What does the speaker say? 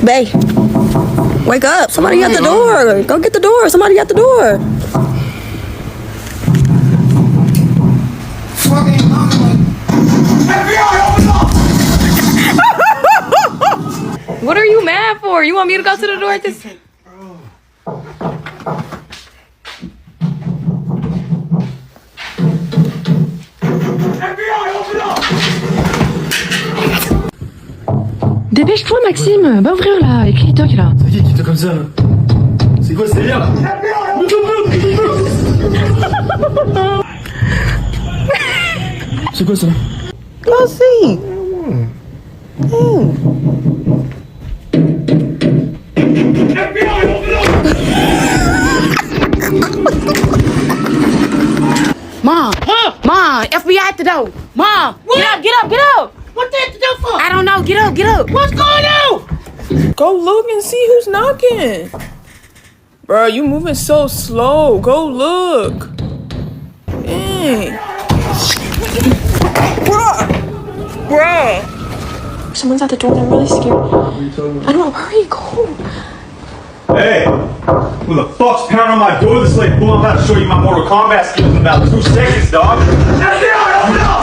Bae, wake up. Somebody at the door. Go get the door. Somebody at the door. What are you mad for? You want me to go to the door? Dépêche-toi, Maxime. Va ouvrir là, avec les tocs là. C'est qui t'a comme ça là? C'est quoi ce délire là? C'est quoi ça? Go see. Mom, Mom, FBI at the door. Mom, get up. What they at the door for? I don't know, get up. What's going on? Go look and see who's knocking. Bro, you moving so slow. Go look. Dang. Bruh. Someone's at the door. I'm really scared. I don't know. Hurry, go. Hey, who the fuck's pounding on my door this late? Fool, I'm about to show you my Mortal Kombat skills in about 2 seconds, dog. FBI, open up!